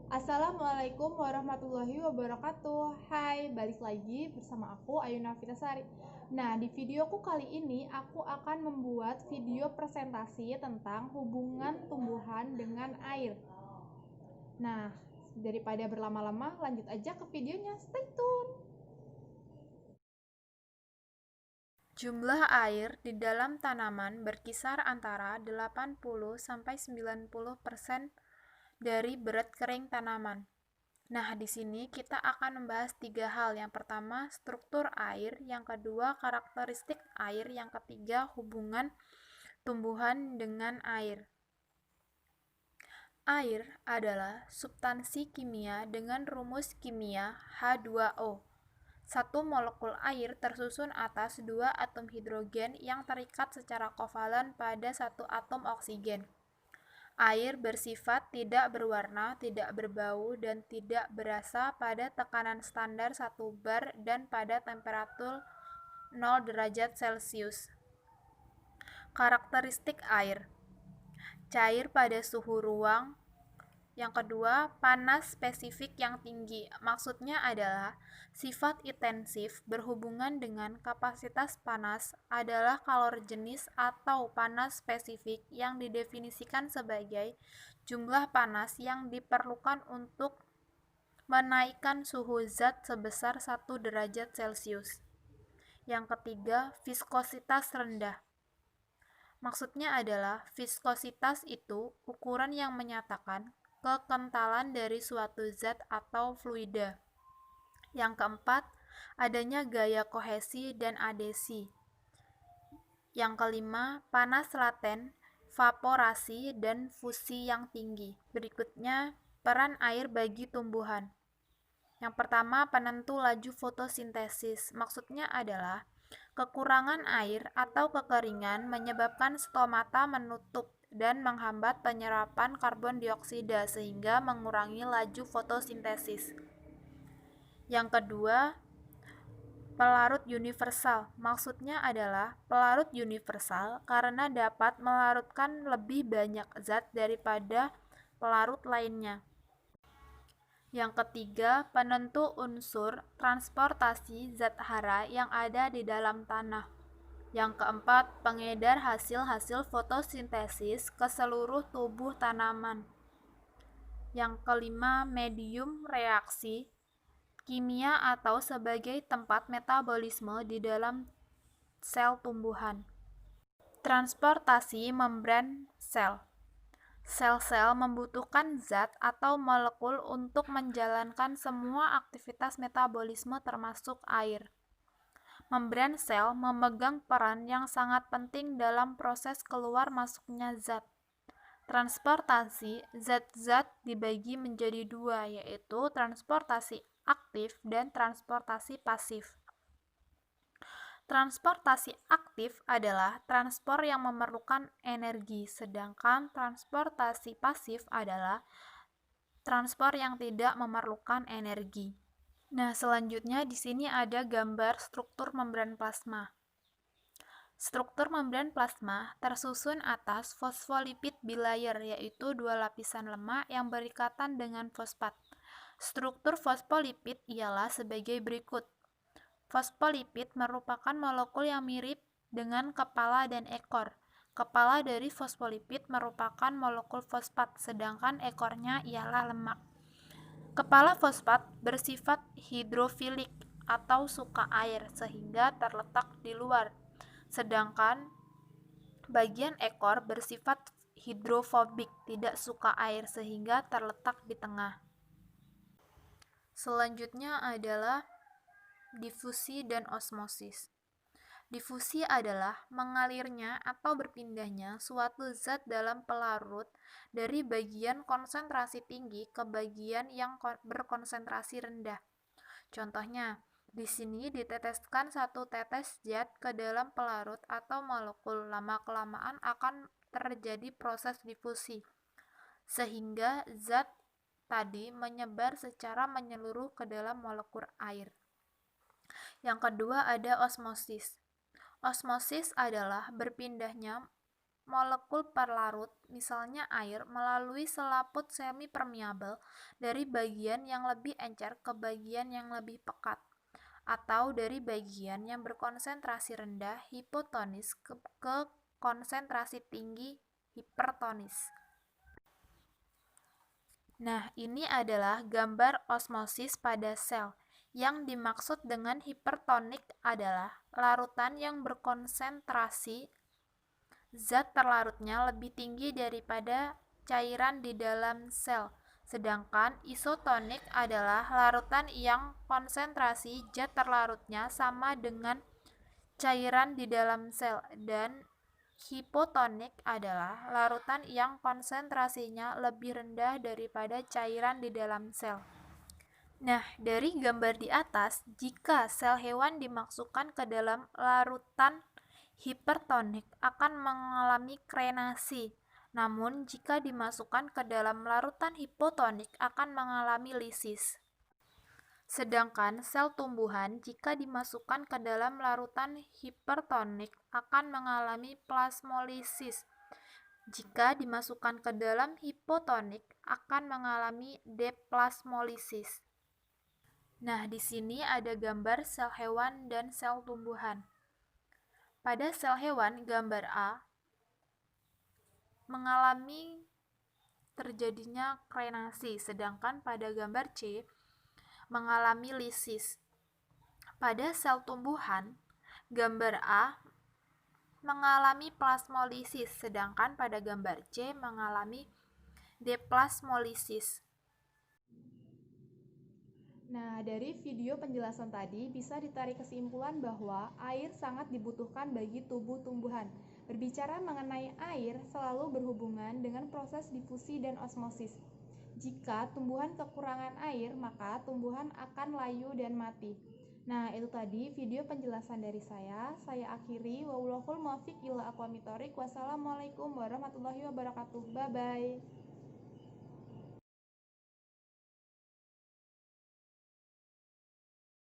Assalamualaikum warahmatullahi wabarakatuh. Hai, balik lagi bersama aku Ayuna Vitasari. Nah, di videoku kali ini aku akan membuat video presentasi tentang hubungan tumbuhan dengan air. Nah, daripada berlama-lama, lanjut aja ke videonya. Stay tune. Jumlah air di dalam tanaman berkisar antara 80-90% dari berat kering tanaman. Nah, di sini kita akan membahas 3 hal. Yang pertama, struktur air. Yang kedua, karakteristik air. Yang ketiga, hubungan tumbuhan dengan air. Air adalah substansi kimia dengan rumus kimia H2O. Satu molekul air tersusun atas 2 atom hidrogen yang terikat secara kovalen pada 1 atom oksigen. Air bersifat tidak berwarna, tidak berbau, dan tidak berasa pada tekanan standar 1 bar dan pada temperatur 0 derajat Celcius. Karakteristik air: cair pada suhu ruang. Yang kedua, panas spesifik yang tinggi. Maksudnya adalah sifat intensif berhubungan dengan kapasitas panas adalah kalor jenis atau panas spesifik yang didefinisikan sebagai jumlah panas yang diperlukan untuk menaikkan suhu zat sebesar 1 derajat Celcius. Yang ketiga, viskositas rendah. Maksudnya adalah viskositas itu ukuran yang menyatakan kekentalan dari suatu zat atau fluida. Yang keempat, adanya gaya kohesi dan adhesi. Yang kelima, panas laten, vaporasi, dan fusi yang tinggi. Berikutnya, peran air bagi tumbuhan. Yang pertama, penentu laju fotosintesis. Maksudnya adalah kekurangan air atau kekeringan menyebabkan stomata menutup dan menghambat penyerapan karbon dioksida sehingga mengurangi laju fotosintesis. Yang kedua, pelarut universal. Maksudnya adalah pelarut universal karena dapat melarutkan lebih banyak zat daripada pelarut lainnya. Yang ketiga, penentu unsur transportasi zat hara yang ada di dalam tanah. Yang keempat, pengedar hasil-hasil fotosintesis ke seluruh tubuh tanaman. Yang kelima, medium reaksi kimia atau sebagai tempat metabolisme di dalam sel tumbuhan. Transportasi membran sel. Sel-sel membutuhkan zat atau molekul untuk menjalankan semua aktivitas metabolisme termasuk air. Membran sel memegang peran yang sangat penting dalam proses keluar masuknya zat. Transportasi zat-zat dibagi menjadi 2, yaitu transportasi aktif dan transportasi pasif. Transportasi aktif adalah transport yang memerlukan energi, sedangkan transportasi pasif adalah transport yang tidak memerlukan energi. Nah, selanjutnya di sini ada gambar struktur membran plasma. Struktur membran plasma tersusun atas fosfolipid bilayer, yaitu 2 lapisan lemak yang berikatan dengan fosfat. Struktur fosfolipid ialah sebagai berikut. Fosfolipid merupakan molekul yang mirip dengan kepala dan ekor. Kepala dari fosfolipid merupakan molekul fosfat, sedangkan ekornya ialah lemak. Kepala fosfat bersifat hidrofilik atau suka air sehingga terletak di luar, sedangkan bagian ekor bersifat hidrofobik, tidak suka air sehingga terletak di tengah. Selanjutnya adalah difusi dan osmosis. Difusi adalah mengalirnya atau berpindahnya suatu zat dalam pelarut dari bagian konsentrasi tinggi ke bagian yang berkonsentrasi rendah. Contohnya, di sini diteteskan 1 tetes zat ke dalam pelarut atau molekul. Lama-kelamaan akan terjadi proses difusi, sehingga zat tadi menyebar secara menyeluruh ke dalam molekul air. Yang kedua ada osmosis. Osmosis adalah berpindahnya molekul perlarut, misalnya air, melalui selaput semi-permeabel dari bagian yang lebih encer ke bagian yang lebih pekat, atau dari bagian yang berkonsentrasi rendah hipotonis ke konsentrasi tinggi hipertonis. Nah, ini adalah gambar osmosis pada sel. Yang dimaksud dengan hipertonik adalah larutan yang berkonsentrasi zat terlarutnya lebih tinggi daripada cairan di dalam sel. Sedangkan isotonik adalah larutan yang konsentrasi zat terlarutnya sama dengan cairan di dalam sel, dan hipotonik adalah larutan yang konsentrasinya lebih rendah daripada cairan di dalam sel. Nah, dari gambar di atas, jika sel hewan dimasukkan ke dalam larutan hipertonik akan mengalami krenasi. Namun, jika dimasukkan ke dalam larutan hipotonik akan mengalami lisis. Sedangkan sel tumbuhan jika dimasukkan ke dalam larutan hipertonik akan mengalami plasmolisis. Jika dimasukkan ke dalam hipotonik akan mengalami deplasmolisis. Nah, di sini ada gambar sel hewan dan sel tumbuhan. Pada sel hewan, gambar A mengalami terjadinya krenasi, sedangkan pada gambar C mengalami lisis. Pada sel tumbuhan, gambar A mengalami plasmolisis, sedangkan pada gambar C mengalami deplasmolisis. Nah, dari video penjelasan tadi bisa ditarik kesimpulan bahwa air sangat dibutuhkan bagi tubuh tumbuhan. Berbicara mengenai air selalu berhubungan dengan proses difusi dan osmosis. Jika tumbuhan kekurangan air, maka tumbuhan akan layu dan mati. Nah, itu tadi video penjelasan dari saya. Saya akhiri. Wallahul muwaffiq ila aqwamit thoriq. Wassalamualaikum warahmatullahi wabarakatuh. Bye-bye.